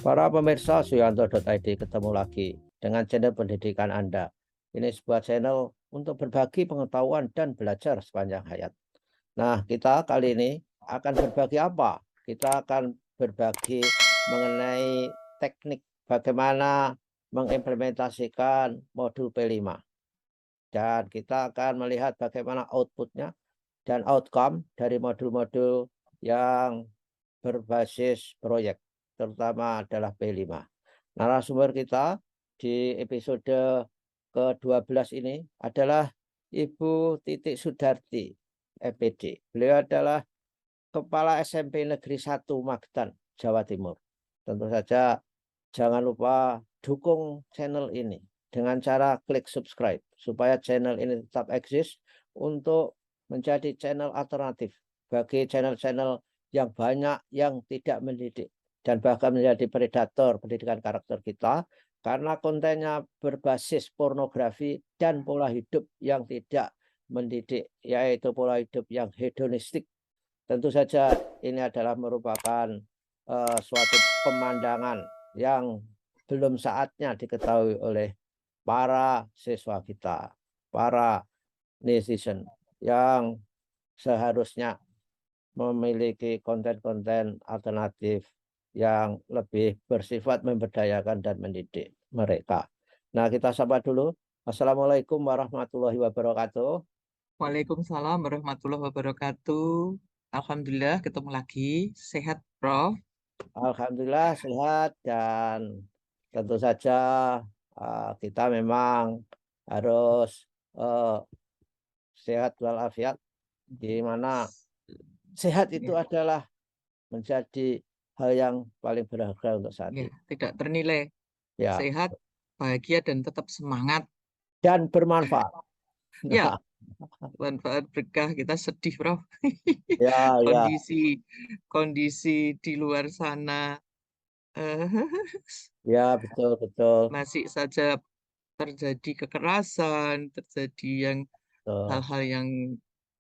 Para pemirsa Suyanto.id, ketemu lagi dengan channel pendidikan Anda. Ini sebuah channel untuk berbagi pengetahuan dan belajar sepanjang hayat. Nah, kita kali ini akan berbagi apa? Kita akan berbagi mengenai teknik bagaimana mengimplementasikan modul P5. Dan kita akan melihat bagaimana outputnya dan outcome dari modul-modul yang berbasis proyek, terutama adalah P5. Narasumber kita di episode ke-12 ini adalah Ibu Titik Sudarti, EPD. Beliau adalah Kepala SMP Negeri 1 Magetan, Jawa Timur. Tentu saja jangan lupa dukung channel ini dengan cara klik subscribe supaya channel ini tetap eksis untuk menjadi channel alternatif bagi channel-channel yang banyak yang tidak mendidik dan bahkan menjadi predator pendidikan karakter kita karena kontennya berbasis pornografi dan pola hidup yang tidak mendidik, yaitu pola hidup yang hedonistik. Tentu saja ini adalah merupakan suatu pemandangan yang belum saatnya diketahui oleh para siswa kita, para netizen yang seharusnya memiliki konten-konten alternatif yang lebih bersifat memberdayakan dan mendidik mereka. Nah, kita sapa dulu. Assalamualaikum warahmatullahi wabarakatuh. Waalaikumsalam warahmatullahi wabarakatuh. Alhamdulillah ketemu lagi. Sehat, Prof. Alhamdulillah sehat dan tentu saja kita memang harus sehat walafiat, di mana sehat itu Ya, adalah menjadi hal yang paling berharga untuk saat ya, ini. tidak ternilai. Ya, Sehat, bahagia, dan tetap semangat. dan bermanfaat. Ya, Nah, manfaat berkah kita sedih, Prof. ya, ya, Kondisi kondisi di luar sana eh, ya, betul, betul, masih saja terjadi kekerasan, terjadi yang betul. hal-hal yang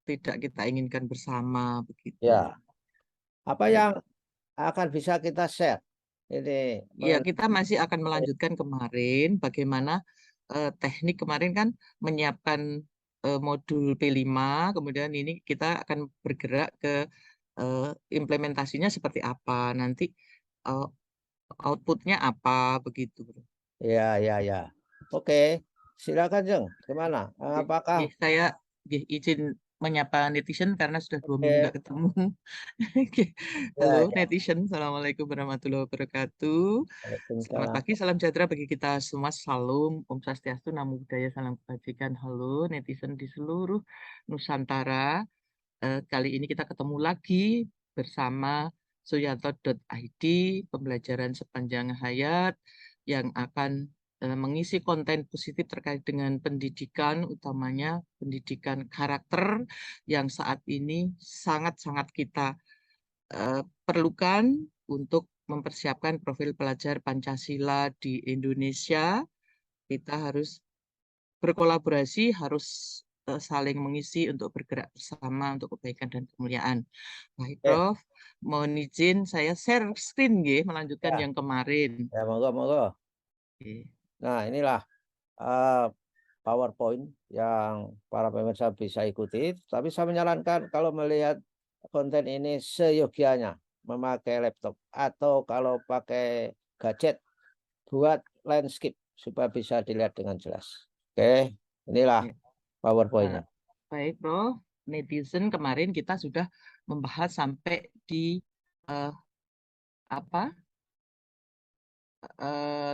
tidak kita inginkan bersama begitu. Ya, apa yang akan bisa kita share ini Ya, mengenai kita masih akan melanjutkan kemarin bagaimana teknik kemarin kan menyiapkan modul P5, kemudian ini kita akan bergerak ke eh, implementasinya seperti apa, nanti eh, outputnya apa begitu, Bro. ya, ya, ya. Oke, silakan Jeng. Gimana? Oke, Apakah saya izin menyapa netizen karena sudah 2 minggu oke? nggak ketemu. Oke. Halo Ya, ya. netizen, Assalamualaikum warahmatullahi wabarakatuh. Selamat Waalaikumsalam. pagi, salam sejahtera bagi kita semua. Salam, Om Swastiastu, Namo Buddhaya, salam kebajikan. Halo netizen di seluruh Nusantara. Kali ini kita ketemu lagi bersama Suyanto.id, pembelajaran sepanjang hayat yang akan mengisi konten positif terkait dengan pendidikan, utamanya pendidikan karakter yang saat ini sangat-sangat kita perlukan untuk mempersiapkan profil pelajar Pancasila di Indonesia. Kita harus berkolaborasi, harus saling mengisi untuk bergerak bersama untuk kebaikan dan kemuliaan. Baik, Eh, Prof. Mohon izin saya share screen nggih, melanjutkan ya, yang kemarin. ya, monggo, monggo. Oke. Nah, inilah eh, PowerPoint yang para pemirsa bisa ikuti. Tapi saya menyarankan kalau melihat konten ini seyogianya memakai laptop atau kalau pakai gadget buat landscape supaya bisa dilihat dengan jelas. Oke, inilah Ya. PowerPoint-nya. Baik, Prof. Netizen kemarin kita sudah membahas sampai di eh, apa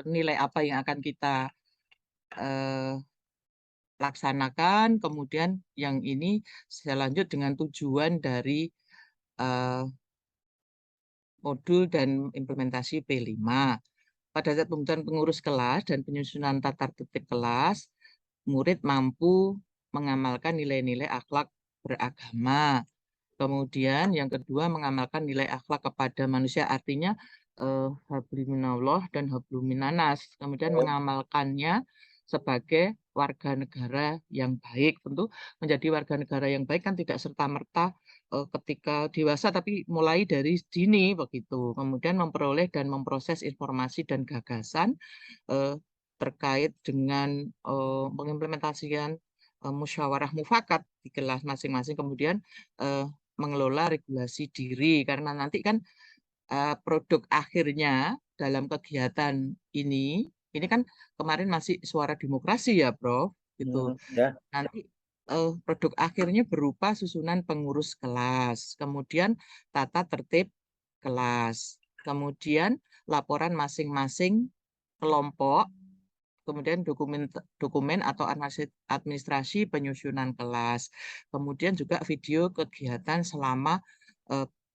nilai apa yang akan kita eh, laksanakan. Kemudian yang ini saya lanjut dengan tujuan dari eh, modul dan implementasi P5. Pada saat pembentukan pengurus kelas dan penyusunan tata tertib kelas, murid mampu mengamalkan nilai-nilai akhlak beragama. Kemudian yang kedua mengamalkan nilai akhlak kepada manusia, artinya habliminallah dan habluminanas. Kemudian mengamalkannya sebagai warga negara yang baik. Tentu menjadi warga negara yang baik kan tidak serta-merta ketika dewasa, tapi mulai dari dini begitu. Kemudian memperoleh dan memproses informasi dan gagasan terkait dengan mengimplementasikan musyawarah mufakat di kelas masing-masing. Kemudian mengelola regulasi diri, karena nanti kan produk akhirnya dalam kegiatan ini kan kemarin masih suara demokrasi ya, Prof. Gitu. Ya, Nanti produk akhirnya berupa susunan pengurus kelas, kemudian tata tertib kelas, kemudian laporan masing-masing kelompok, kemudian dokumen atau administrasi penyusunan kelas, kemudian juga video kegiatan selama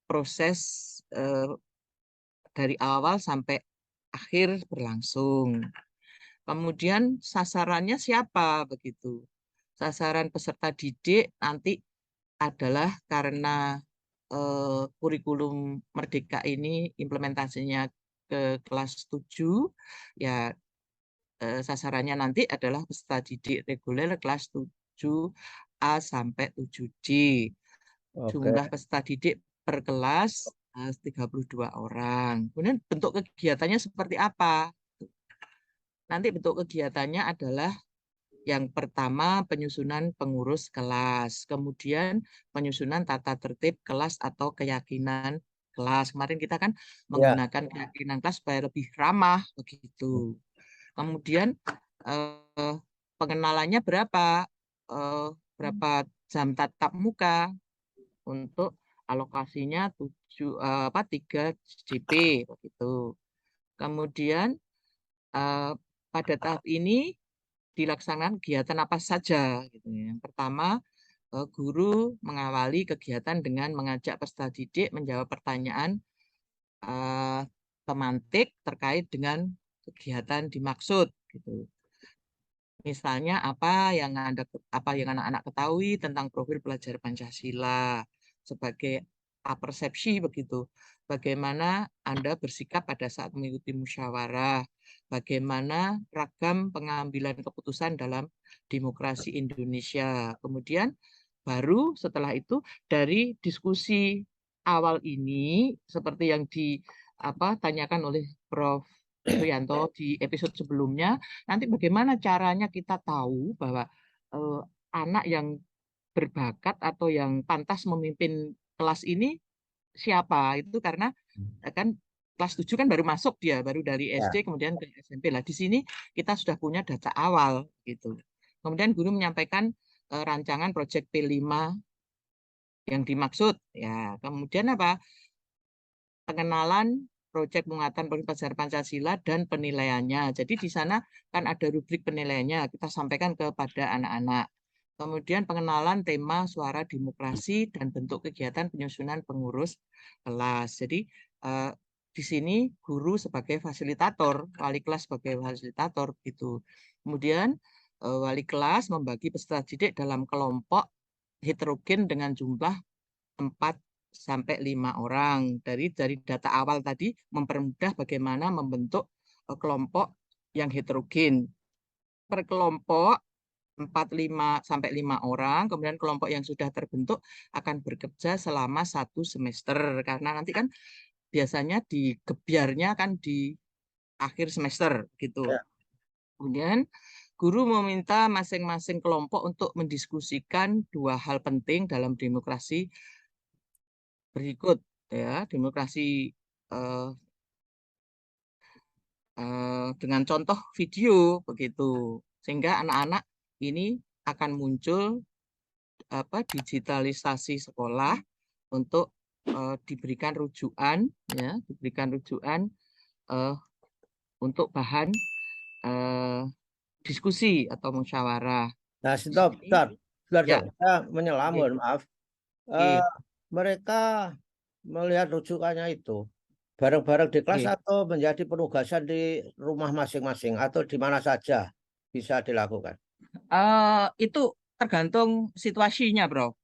proses dari awal sampai akhir berlangsung. Kemudian sasarannya siapa begitu? Sasaran peserta didik nanti adalah karena kurikulum Merdeka ini implementasinya ke kelas 7, ya sasarannya nanti adalah peserta didik reguler kelas 7A sampai 7D. oke. Jumlah peserta didik per kelas 32 orang. Kemudian bentuk kegiatannya seperti apa? Nanti bentuk kegiatannya adalah yang pertama penyusunan pengurus kelas, kemudian penyusunan tata tertib kelas atau keyakinan kelas. Kemarin kita kan Ya. menggunakan keyakinan kelas supaya lebih ramah begitu. Kemudian pengenalannya berapa jam tatap muka untuk alokasinya 3 JP begitu. Kemudian pada tahap ini dilaksanakan kegiatan apa saja gitu. Yang pertama, guru mengawali kegiatan dengan mengajak peserta didik menjawab pertanyaan pemantik terkait dengan kegiatan dimaksud gitu. Misalnya apa yang anak-anak ketahui tentang profil pelajar Pancasila sebagai persepsi begitu. Bagaimana Anda bersikap pada saat mengikuti musyawarah, bagaimana ragam pengambilan keputusan dalam demokrasi Indonesia. Kemudian baru setelah itu dari diskusi awal ini seperti yang ditanyakan oleh Prof. Suyanto di episode sebelumnya, nanti bagaimana caranya kita tahu bahwa anak yang berbakat atau yang pantas memimpin kelas ini siapa? Itu karena kan kelas 7 kan baru masuk dia, baru dari Ya. SD kemudian ke SMP lah. Di sini kita sudah punya data awal gitu. Kemudian guru menyampaikan rancangan proyek P5 yang dimaksud. Ya, kemudian apa? Pengenalan proyek penguatan pelajaran Pancasila dan penilaiannya. Jadi di sana kan ada rubrik penilaiannya, kita sampaikan kepada anak-anak. Kemudian pengenalan tema suara demokrasi dan bentuk kegiatan penyusunan pengurus kelas. Jadi di sini guru sebagai fasilitator, wali kelas sebagai fasilitator gitu. Kemudian wali kelas membagi peserta didik dalam kelompok heterogen dengan jumlah 4 sampai 5 orang. Dari data awal tadi mempermudah bagaimana membentuk kelompok yang heterogen. Per kelompok 4 sampai 5 orang, kemudian kelompok yang sudah terbentuk akan bekerja selama 1 semester. Karena nanti kan biasanya digebyarnya kan di akhir semester gitu. Ya. Kemudian guru meminta masing-masing kelompok untuk mendiskusikan 2 hal penting dalam demokrasi berikut ya, demokrasi dengan contoh video begitu, sehingga anak-anak ini akan muncul digitalisasi sekolah untuk diberikan rujukan ya, untuk bahan diskusi atau musyawarah. Nah, Di stop, sini stop. Sebentar ya, dong, saya menyelam, oke, mohon maaf. Eh, oke, mereka melihat rujukannya itu bareng-bareng di kelas oke. atau menjadi penugasan di rumah masing-masing atau di mana saja bisa dilakukan. Itu tergantung situasinya, Bro.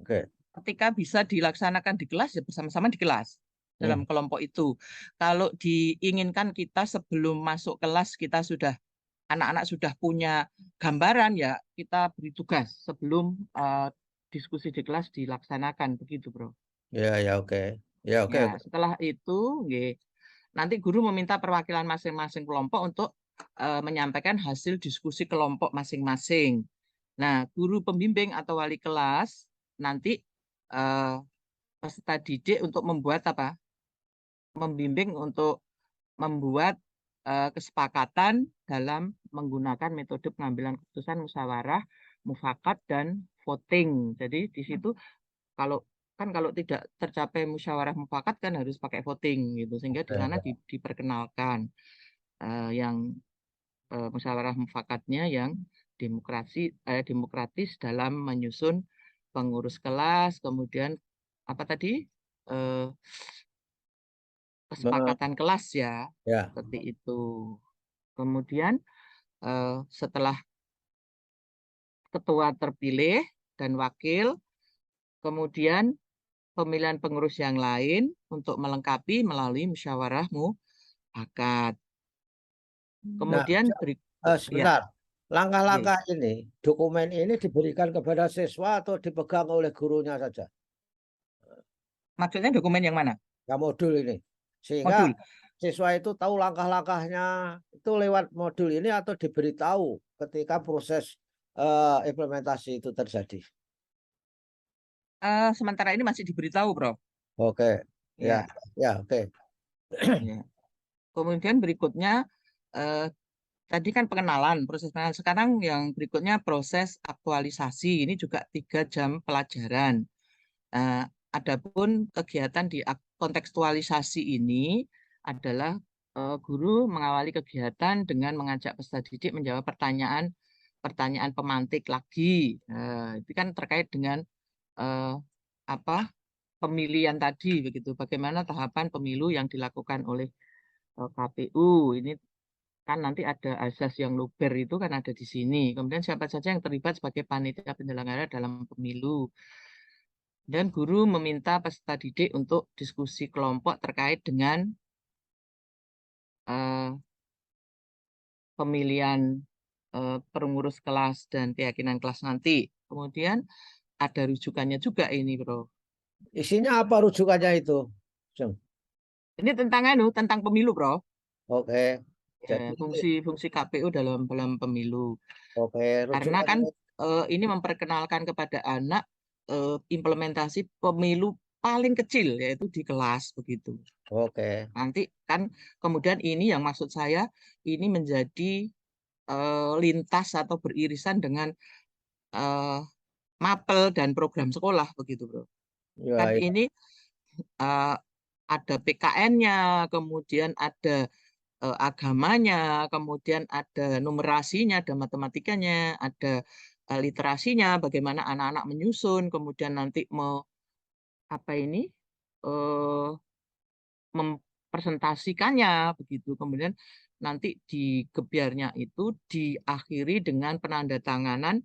Oke. Ketika bisa dilaksanakan di kelas, ya bersama-sama di kelas Hmm, dalam kelompok itu. Kalau diinginkan kita sebelum masuk kelas, anak-anak sudah punya gambaran, ya kita beri tugas sebelum diskusi di kelas dilaksanakan begitu, Bro. Ya, ya, oke. Ya, oke, Ya, oke. setelah itu, nggih, nanti guru meminta perwakilan masing-masing kelompok untuk menyampaikan hasil diskusi kelompok masing-masing. Nah, guru pembimbing atau wali kelas nanti eh, peserta didik untuk membuat apa? Membimbing untuk membuat kesepakatan dalam menggunakan metode pengambilan keputusan musyawarah, mufakat, dan voting. Jadi di situ kalau kalau tidak tercapai musyawarah mufakat kan harus pakai voting gitu, sehingga di sana Oke. diperkenalkan yang musyawarah mufakatnya yang demokratis dalam menyusun pengurus kelas, kemudian apa tadi eh, Me- kesepakatan kelas ya, Ya, seperti itu. Kemudian setelah ketua terpilih dan wakil, kemudian pemilihan pengurus yang lain untuk melengkapi melalui musyawarah mufakat. nah, Kemudian ya, sebentar. oke. Langkah-langkah ini, dokumen ini diberikan kepada siswa atau dipegang oleh gurunya saja? Maksudnya dokumen yang mana? Ya, modul ini. Sehingga Modul. siswa itu tahu langkah-langkahnya itu lewat modul ini atau diberitahu ketika proses implementasi itu terjadi. Sementara ini masih diberitahu, Bro. Oke, ya, Ya, ya, oke. ya. Kemudian berikutnya eh, tadi kan pengenalan, proses pengenalan. Sekarang yang berikutnya proses aktualisasi. Ini juga 3 jam pelajaran. Adapun kegiatan di kontekstualisasi ini adalah guru mengawali kegiatan dengan mengajak peserta didik menjawab pertanyaan pemantik lagi. Itu kan terkait dengan eh, apa pemilihan tadi begitu. Bagaimana tahapan pemilu yang dilakukan oleh KPU. Ini kan nanti ada asas yang luber itu kan ada di sini. Kemudian siapa saja yang terlibat sebagai panitia penyelenggara dalam pemilu. Dan guru meminta peserta didik untuk diskusi kelompok terkait dengan eh, pemilihan pengurus kelas dan keyakinan kelas nanti. Kemudian ada rujukannya juga ini, Bro. Isinya apa rujukannya itu? Jeng? Ini tentang pemilu, Bro. Oke, jadi Fungsi-fungsi KPU dalam pemilu. oke Karena kan rujukannya. ini memperkenalkan kepada anak implementasi pemilu paling kecil yaitu di kelas begitu. Oke, Nanti kan kemudian ini yang maksud saya ini menjadi lintas atau beririsan dengan eh, mapel dan program sekolah begitu, Bro. Kan ya, ya. ini eh, ada PKN-nya, kemudian ada agamanya, kemudian ada numerasinya, ada matematikanya, ada literasinya, bagaimana anak-anak menyusun, kemudian nanti apa ini eh, mempresentasikannya begitu. Kemudian nanti di gebyarnya itu diakhiri dengan penandatanganan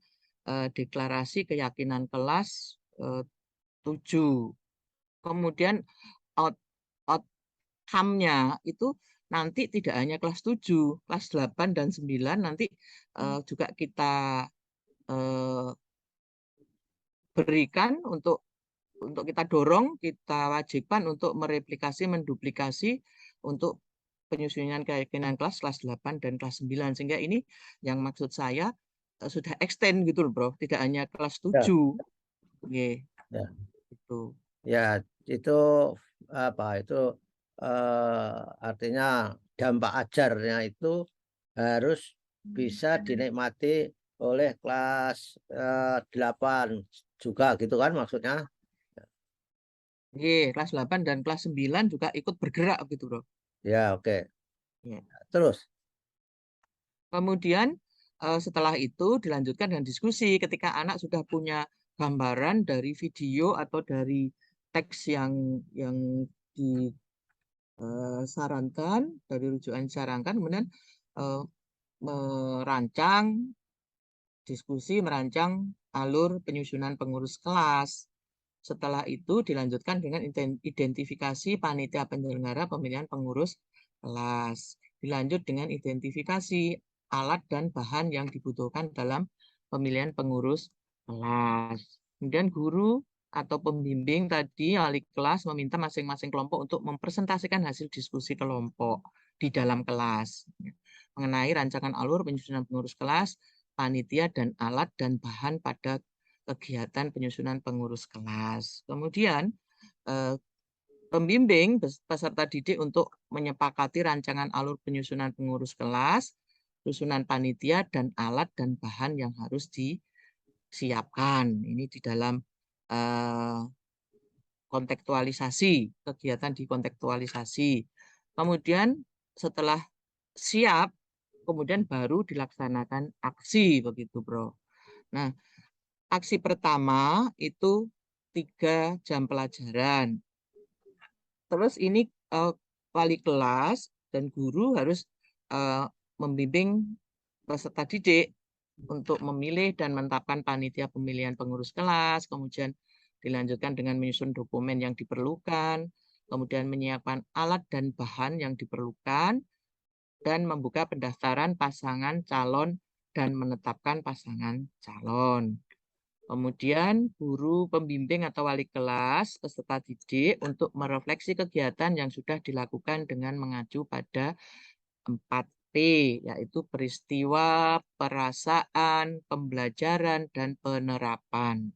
deklarasi keyakinan kelas 7. Kemudian out, outcome-nya itu nanti tidak hanya kelas 7, kelas 8 dan 9 nanti juga kita eh, berikan untuk kita dorong, kita wajibkan untuk mereplikasi, menduplikasi untuk penyusunan keyakinan kelas 8 dan kelas 9. Sehingga ini yang maksud saya sudah extend gitu loh, Bro. Tidak hanya kelas Ya, 7. Oke, ya, itu. ya, itu apa itu artinya dampak ajarnya itu harus bisa dinikmati oleh kelas 8 juga gitu kan maksudnya. Oke, kelas 8 dan kelas 9 juga ikut bergerak gitu, Bro. Ya, oke. Ya. Terus, Kemudian setelah itu dilanjutkan dengan diskusi ketika anak sudah punya gambaran dari video atau dari teks yang disarankan, dari rujukan disarankan, kemudian eh, merancang diskusi, merancang alur penyusunan pengurus kelas. Setelah itu dilanjutkan dengan identifikasi panitia penyelenggara pemilihan pengurus kelas. Dilanjut dengan identifikasi alat dan bahan yang dibutuhkan dalam pemilihan pengurus kelas. Kemudian guru atau pembimbing tadi wali kelas meminta masing-masing kelompok untuk mempresentasikan hasil diskusi kelompok di dalam kelas mengenai rancangan alur penyusunan pengurus kelas, panitia dan alat dan bahan pada kegiatan penyusunan pengurus kelas. Kemudian pembimbing peserta didik untuk menyepakati rancangan alur penyusunan pengurus kelas, susunan panitia dan alat dan bahan yang harus disiapkan. Ini di dalam kontekstualisasi, kegiatan di kontekstualisasi. Kemudian setelah siap, kemudian baru dilaksanakan aksi, begitu Bro. Nah, aksi pertama itu 3 jam pelajaran. Terus ini wali kelas dan guru harus membimbing peserta didik untuk memilih dan menetapkan panitia pemilihan pengurus kelas, kemudian dilanjutkan dengan menyusun dokumen yang diperlukan, kemudian menyiapkan alat dan bahan yang diperlukan, dan membuka pendaftaran pasangan calon dan menetapkan pasangan calon. Kemudian guru pembimbing atau wali kelas peserta didik untuk merefleksi kegiatan yang sudah dilakukan dengan mengacu pada 4P, yaitu peristiwa, perasaan, pembelajaran, dan penerapan.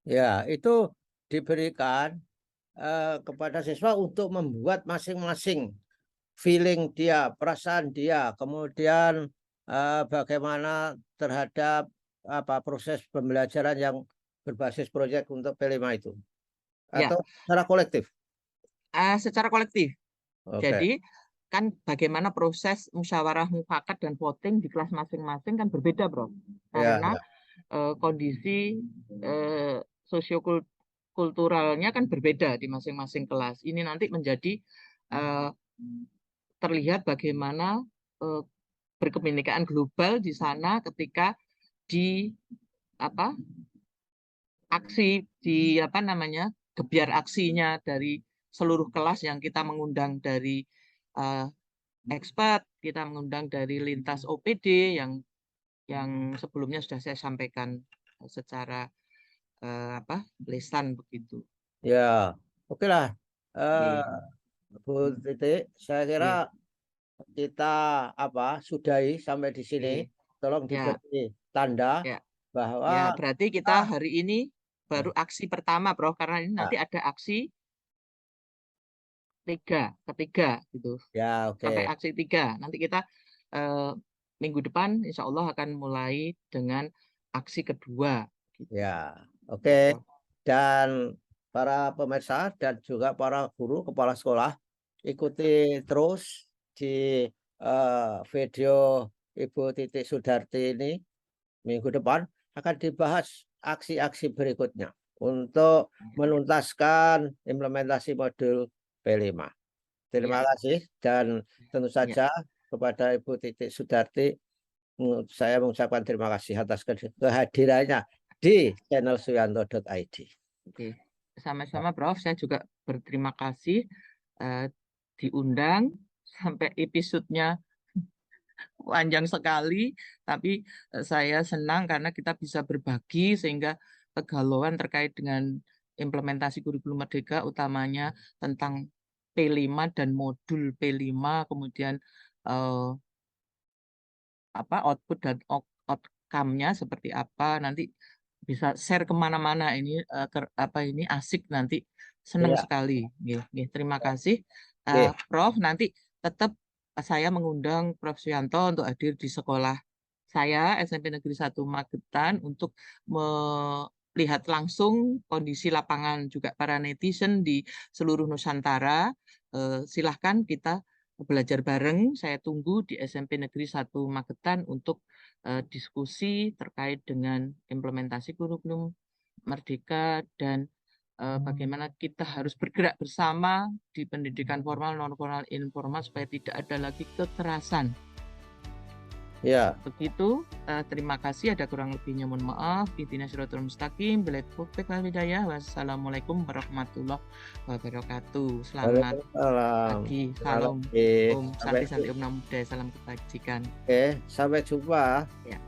Ya, itu diberikan kepada siswa untuk membuat masing-masing feeling dia, perasaan dia, kemudian bagaimana terhadap proses pembelajaran yang berbasis proyek untuk P5 itu, Ya, atau secara kolektif? secara kolektif. Oke. Jadi kan bagaimana proses musyawarah mufakat dan voting di kelas masing-masing kan berbeda, Bro. Ya, Karena ya. kondisi sosiokulturalnya kan berbeda di masing-masing kelas. Ini nanti menjadi terlihat bagaimana berkebinekaan global di sana ketika di aksi di gebiar aksinya dari seluruh kelas yang kita mengundang dari expert, kita mengundang dari lintas OPD yang sebelumnya sudah saya sampaikan secara lisan begitu. Ya, oke lah. Iya. Bu Titik, saya kira Iya. kita sudahi sampai di sini. Iya. Tolong Ya, diberi tanda ya, ya. bahwa Berarti kita hari ini baru aksi pertama, Bro, karena ini nanti ada aksi ketiga gitu. ya, Sampai oke. aksi 3. Nanti kita minggu depan insya Allah akan mulai dengan aksi kedua. Gitu. Ya, oke. Ya, Bro. Dan para pemirsa dan juga para guru kepala sekolah ikuti terus di video Ibu Titik Sudarti ini. Minggu depan akan dibahas aksi-aksi berikutnya untuk menuntaskan implementasi modul P5. Terima Ya, kasih dan tentu ya. saja kepada Ibu Titik Sudarti saya mengucapkan terima kasih atas kehadirannya di channel suyanto.id. Oke, sama-sama, Prof. Saya juga berterima kasih diundang sampai episodenya panjang sekali, tapi saya senang karena kita bisa berbagi sehingga kegalauan terkait dengan implementasi kurikulum Merdeka, utamanya tentang P5 dan modul P5, kemudian output dan outcome-nya seperti apa, nanti bisa share kemana-mana. Ini ini asik nanti, senang Iya, sekali. Terima kasih, oke. Prof. Nanti tetap saya mengundang Prof. Suyanto untuk hadir di sekolah saya SMP Negeri 1 Magetan untuk melihat langsung kondisi lapangan juga para netizen di seluruh Nusantara. Silahkan kita belajar bareng. Saya tunggu di SMP Negeri 1 Magetan untuk diskusi terkait dengan implementasi kurikulum Merdeka dan bagaimana kita harus bergerak bersama di pendidikan formal, non formal, informal supaya tidak ada lagi kekerasan. Ya. Begitu, terima kasih. Ada kurang lebihnya mohon maaf. Ihdinas siratal mustaqim. Billahi taufiq wal hidayah. Wassalamualaikum warahmatullahi wabarakatuh. Selamat pagi. Salam Om Santi Santi Om Namo Buddhaya. Salam kebajikan. Oke, sampai jumpa. Ya.